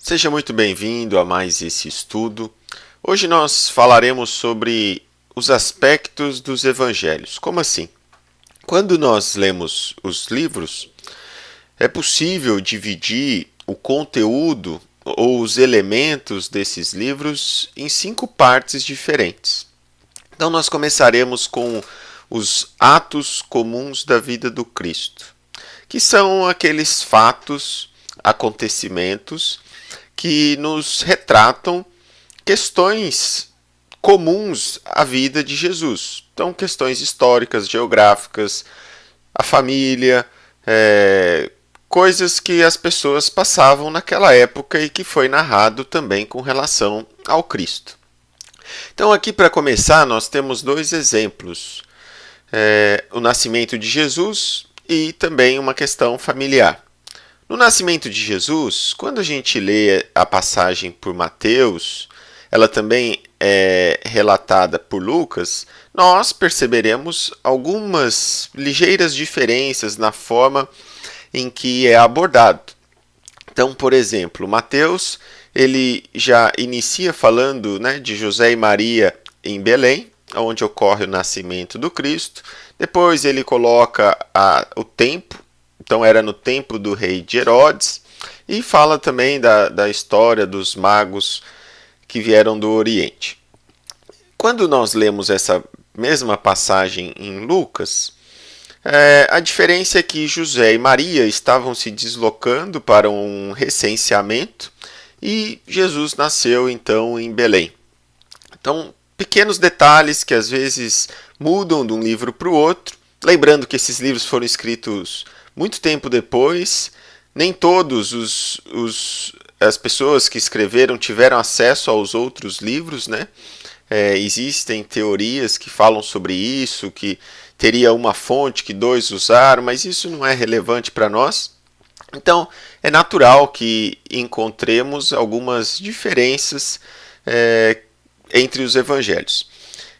Seja muito bem-vindo a mais esse estudo. Hoje nós falaremos sobre os aspectos dos evangelhos. Como assim? Quando nós lemos os livros, é possível dividir o conteúdo ou os elementos desses livros em 5 partes diferentes. Então nós começaremos com os atos comuns da vida do Cristo, que são aqueles fatos, acontecimentos que nos retratam questões comuns à vida de Jesus. Então, questões históricas, geográficas, a família, coisas que as pessoas passavam naquela época e que foi narrado também com relação ao Cristo. Então, aqui para começar, nós temos 2 exemplos: o nascimento de Jesus e também uma questão familiar. No nascimento de Jesus, quando a gente lê a passagem por Mateus, ela também é relatada por Lucas, nós perceberemos algumas ligeiras diferenças na forma em que é abordado. Então, por exemplo, Mateus ele já inicia falando, de José e Maria em Belém, onde ocorre o nascimento do Cristo. Depois ele coloca o tempo. Então era no tempo do rei de Herodes, e fala também da história dos magos que vieram do Oriente. Quando nós lemos essa mesma passagem em Lucas, a diferença é que José e Maria estavam se deslocando para um recenseamento e Jesus nasceu então em Belém. Então, pequenos detalhes que às vezes mudam de um livro para o outro, lembrando que esses livros foram escritos muito tempo depois, nem todos as pessoas que escreveram tiveram acesso aos outros livros, existem teorias que falam sobre isso, que teria uma fonte que 2 usaram, mas isso não é relevante para nós. Então, é natural que encontremos algumas diferenças entre os evangelhos.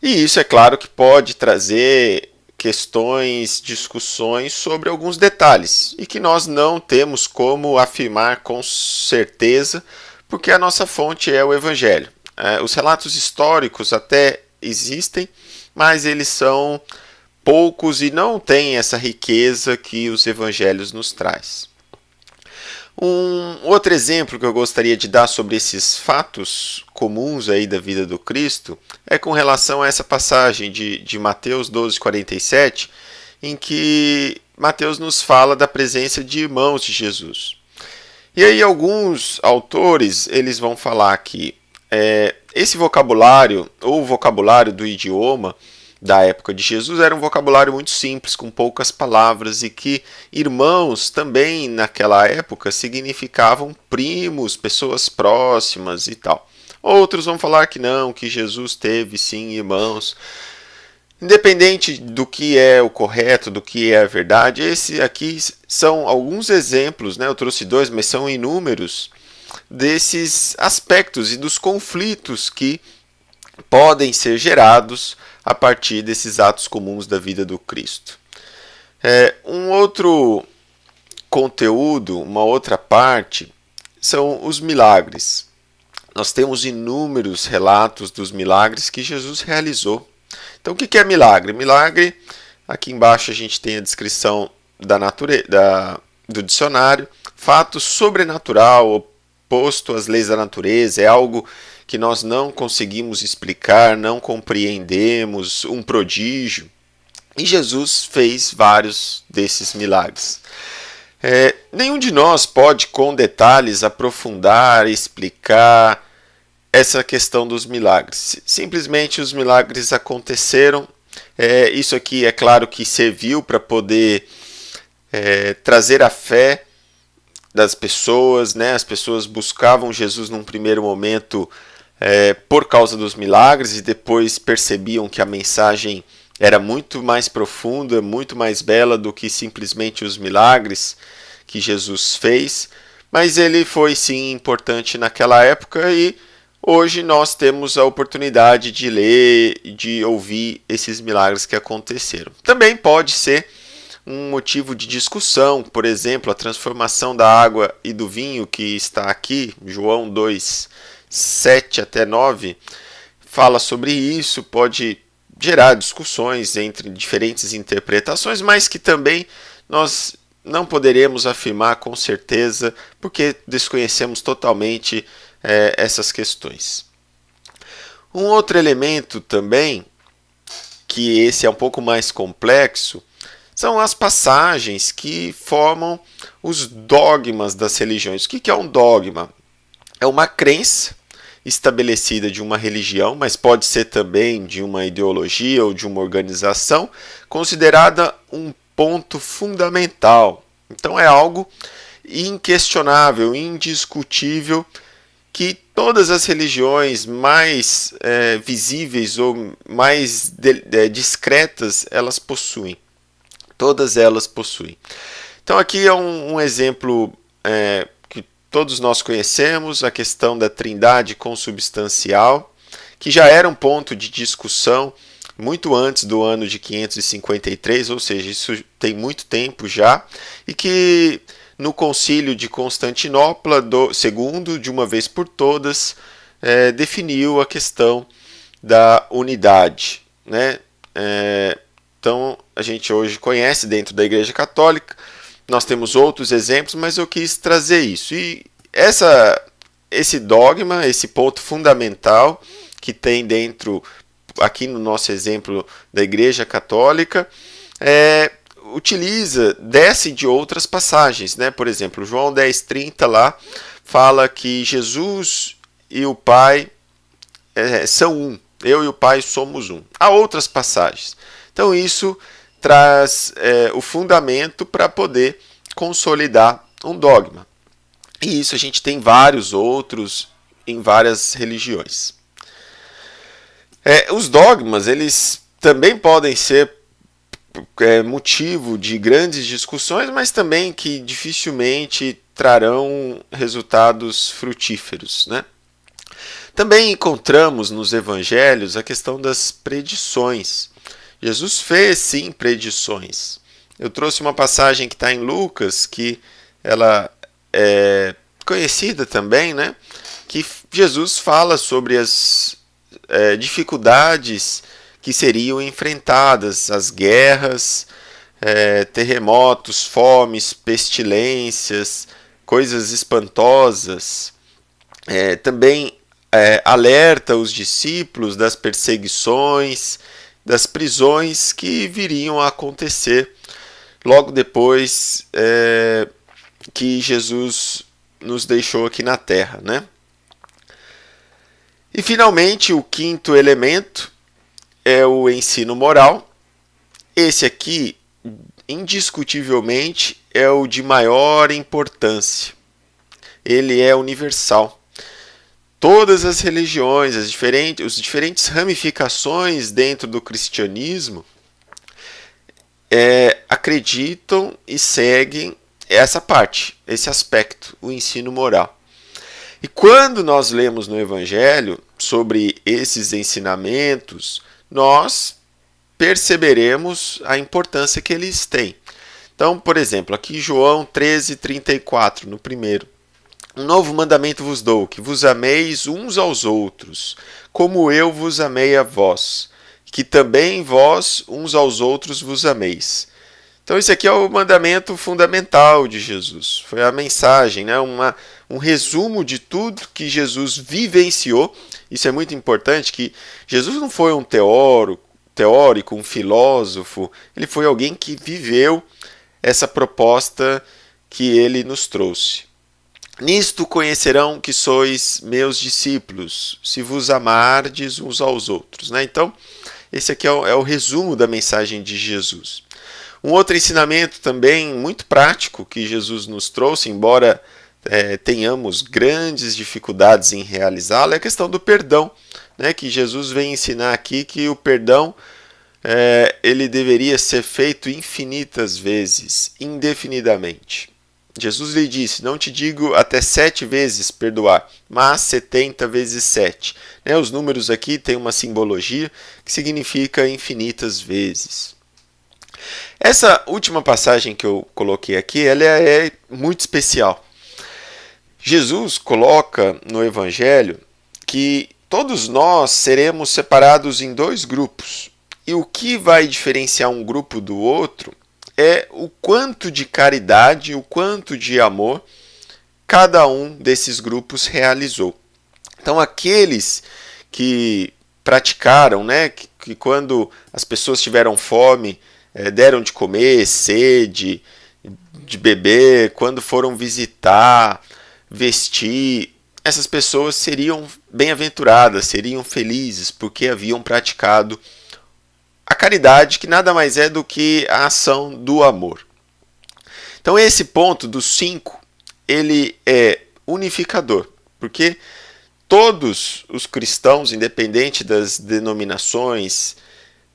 E isso é claro que pode trazer questões, discussões sobre alguns detalhes e que nós não temos como afirmar com certeza, porque a nossa fonte é o Evangelho. Os relatos históricos até existem, mas eles são poucos e não têm essa riqueza que os Evangelhos nos traz. Um outro exemplo que eu gostaria de dar sobre esses fatos comuns aí da vida do Cristo é com relação a essa passagem de Mateus 12:47, em que Mateus nos fala da presença de irmãos de Jesus. E aí alguns autores eles vão falar que esse vocabulário, ou o vocabulário do idioma da época de Jesus, era um vocabulário muito simples, com poucas palavras, e que irmãos também naquela época significavam primos, pessoas próximas e tal. Outros vão falar que não, que Jesus teve sim irmãos. Independente do que é o correto, do que é a verdade, esse aqui são alguns exemplos, eu trouxe 2, mas são inúmeros, desses aspectos e dos conflitos que podem ser gerados a partir desses atos comuns da vida do Cristo. Um outro conteúdo, uma outra parte, são os milagres. Nós temos inúmeros relatos dos milagres que Jesus realizou. Então, o que é milagre? Milagre, aqui embaixo a gente tem a descrição do dicionário: fato sobrenatural, oposto às leis da natureza, é algo que nós não conseguimos explicar, não compreendemos, um prodígio. E Jesus fez vários desses milagres. Nenhum de nós pode, com detalhes, aprofundar, explicar essa questão dos milagres. Simplesmente os milagres aconteceram. Isso aqui é claro que serviu para poder trazer a fé das pessoas. As pessoas buscavam Jesus num primeiro momento por causa dos milagres e depois percebiam que a mensagem era muito mais profunda, muito mais bela do que simplesmente os milagres que Jesus fez. Mas ele foi sim importante naquela época e hoje nós temos a oportunidade de ler e de ouvir esses milagres que aconteceram. Também pode ser um motivo de discussão, por exemplo, a transformação da água e do vinho que está aqui, João 2, 7 até 9, fala sobre isso, pode gerar discussões entre diferentes interpretações, mas que também nós não poderemos afirmar com certeza, porque desconhecemos totalmente essas questões. Um outro elemento também, que esse é um pouco mais complexo, são as passagens que formam os dogmas das religiões. O que é um dogma? É uma crença estabelecida de uma religião, mas pode ser também de uma ideologia ou de uma organização, considerada um ponto fundamental. Então é algo inquestionável, indiscutível, que todas as religiões mais visíveis ou mais discretas, elas possuem. Todas elas possuem. Então aqui é um exemplo que todos nós conhecemos, a questão da trindade consubstancial, que já era um ponto de discussão muito antes do ano de 553, ou seja, isso tem muito tempo já, e que no concílio de Constantinopla II, de uma vez por todas, definiu a questão da unidade, né? Então, a gente hoje conhece dentro da Igreja Católica, nós temos outros exemplos, mas eu quis trazer isso. E esse dogma, esse ponto fundamental que tem dentro, aqui no nosso exemplo da Igreja Católica, desce de outras passagens, né? Por exemplo, João 10:30 lá fala que Jesus e o Pai são um. Eu e o Pai somos um. Há outras passagens. Então isso traz o fundamento para poder consolidar um dogma. E isso a gente tem vários outros em várias religiões. Os dogmas, eles também podem ser motivo de grandes discussões, mas também que dificilmente trarão resultados frutíferos, né? Também encontramos nos evangelhos a questão das predições. Jesus fez, sim, predições. Eu trouxe uma passagem que está em Lucas, que ela é conhecida também, né? Que Jesus fala sobre as dificuldades que seriam enfrentadas, as guerras, terremotos, fomes, pestilências, coisas espantosas. Também alerta os discípulos das perseguições, das prisões que viriam a acontecer logo depois que Jesus nos deixou aqui na Terra, né? E finalmente o quinto elemento é o ensino moral. Esse aqui, indiscutivelmente, é o de maior importância. Ele é universal. Todas as religiões, as diferentes ramificações dentro do cristianismo acreditam e seguem essa parte, esse aspecto, o ensino moral. E quando nós lemos no Evangelho sobre esses ensinamentos, nós perceberemos a importância que eles têm. Então, por exemplo, aqui João 13:34, no primeiro. Um novo mandamento vos dou, que vos ameis uns aos outros, como eu vos amei a vós, que também vós uns aos outros vos ameis. Então, esse aqui é o mandamento fundamental de Jesus. Foi a mensagem, né? Um resumo de tudo que Jesus vivenciou. Isso é muito importante, que Jesus não foi um teórico, um filósofo. Ele foi alguém que viveu essa proposta que ele nos trouxe. Nisto conhecerão que sois meus discípulos, se vos amardes uns aos outros. Né? Então, esse aqui é o resumo da mensagem de Jesus. Um outro ensinamento também muito prático que Jesus nos trouxe, embora tenhamos grandes dificuldades em realizá-lo, é a questão do perdão, né? Que Jesus vem ensinar aqui que o perdão ele deveria ser feito infinitas vezes, indefinidamente. Jesus lhe disse, não te digo até 7 vezes perdoar, mas 70 vezes 7. Os números aqui têm uma simbologia que significa infinitas vezes. Essa última passagem que eu coloquei aqui, ela é muito especial. Jesus coloca no Evangelho que todos nós seremos separados em dois grupos. E o que vai diferenciar um grupo do outro é o quanto de caridade, o quanto de amor cada um desses grupos realizou. Então, aqueles que praticaram, né, que quando as pessoas tiveram fome, deram de comer, sede, de beber, quando foram visitar, vestir, essas pessoas seriam bem-aventuradas, seriam felizes, porque haviam praticado a caridade, que nada mais é do que a ação do amor. Então esse ponto dos 5, ele é unificador, porque todos os cristãos, independente das denominações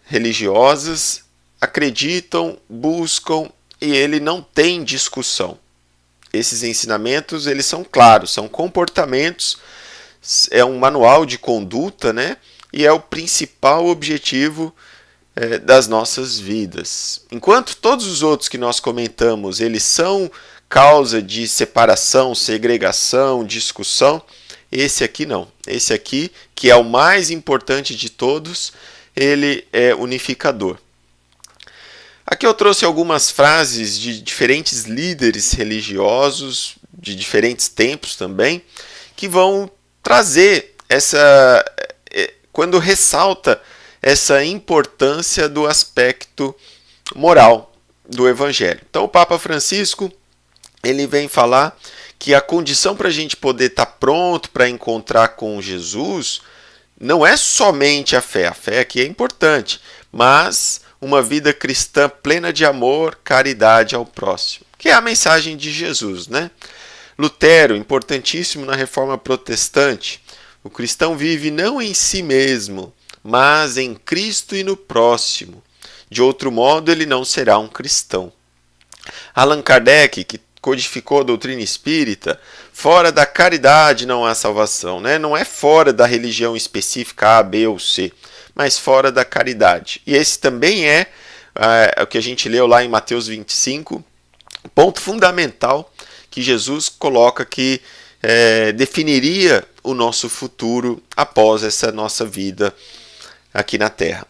religiosas, acreditam, buscam e ele não tem discussão. Esses ensinamentos, eles são claros, são comportamentos, é um manual de conduta, né? E é o principal objetivo das nossas vidas. Enquanto todos os outros que nós comentamos, eles são causa de separação, segregação, discussão, esse aqui não. Esse aqui, que é o mais importante de todos, ele é unificador. Aqui eu trouxe algumas frases de diferentes líderes religiosos, de diferentes tempos também, que vão trazer quando ressalta essa importância do aspecto moral do Evangelho. Então o Papa Francisco, ele vem falar que a condição para a gente poder estar pronto para encontrar com Jesus não é somente a fé aqui é importante, mas uma vida cristã plena de amor, caridade ao próximo, que é a mensagem de Jesus, né? Lutero, importantíssimo na Reforma Protestante, o cristão vive não em si mesmo, mas em Cristo e no próximo. De outro modo, ele não será um cristão. Allan Kardec, que codificou a doutrina espírita, fora da caridade não há salvação, né? Não é fora da religião específica A, B ou C, mas fora da caridade. E esse também é o que a gente leu lá em Mateus 25, o ponto fundamental que Jesus coloca que definiria o nosso futuro após essa nossa vida aqui na Terra.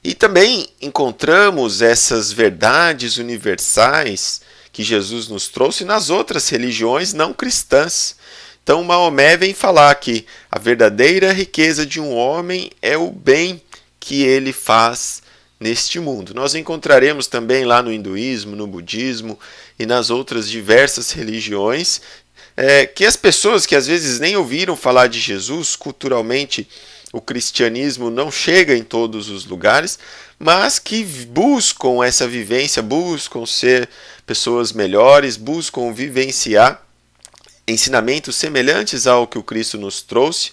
E também encontramos essas verdades universais que Jesus nos trouxe nas outras religiões não cristãs. Então Maomé vem falar que a verdadeira riqueza de um homem é o bem que ele faz neste mundo. Nós encontraremos também lá no hinduísmo, no budismo e nas outras diversas religiões que as pessoas que às vezes nem ouviram falar de Jesus, culturalmente o cristianismo não chega em todos os lugares, mas que buscam essa vivência, buscam ser pessoas melhores, buscam vivenciar ensinamentos semelhantes ao que o Cristo nos trouxe.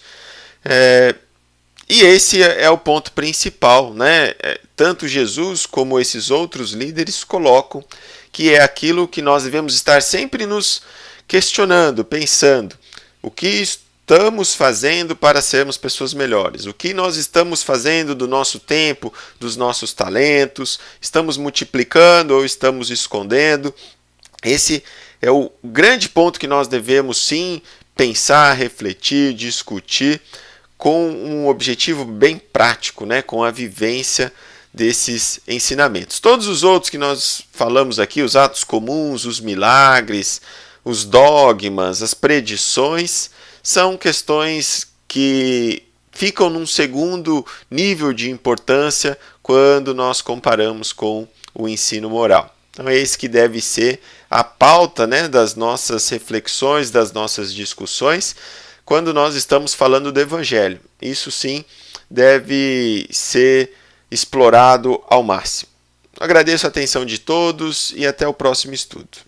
E esse é o ponto principal, né? Tanto Jesus como esses outros líderes colocam que é aquilo que nós devemos estar sempre nos questionando, pensando, o que estamos fazendo para sermos pessoas melhores? O que nós estamos fazendo do nosso tempo, dos nossos talentos? Estamos multiplicando ou estamos escondendo? Esse é o grande ponto que nós devemos sim pensar, refletir, discutir com um objetivo bem prático, né? Com a vivência desses ensinamentos. Todos os outros que nós falamos aqui, os atos comuns, os milagres, os dogmas, as predições, são questões que ficam num segundo nível de importância quando nós comparamos com o ensino moral. Então é esse que deve ser a pauta, né, das nossas reflexões, das nossas discussões, quando nós estamos falando do Evangelho. Isso sim deve ser explorado ao máximo. Agradeço a atenção de todos e até o próximo estudo.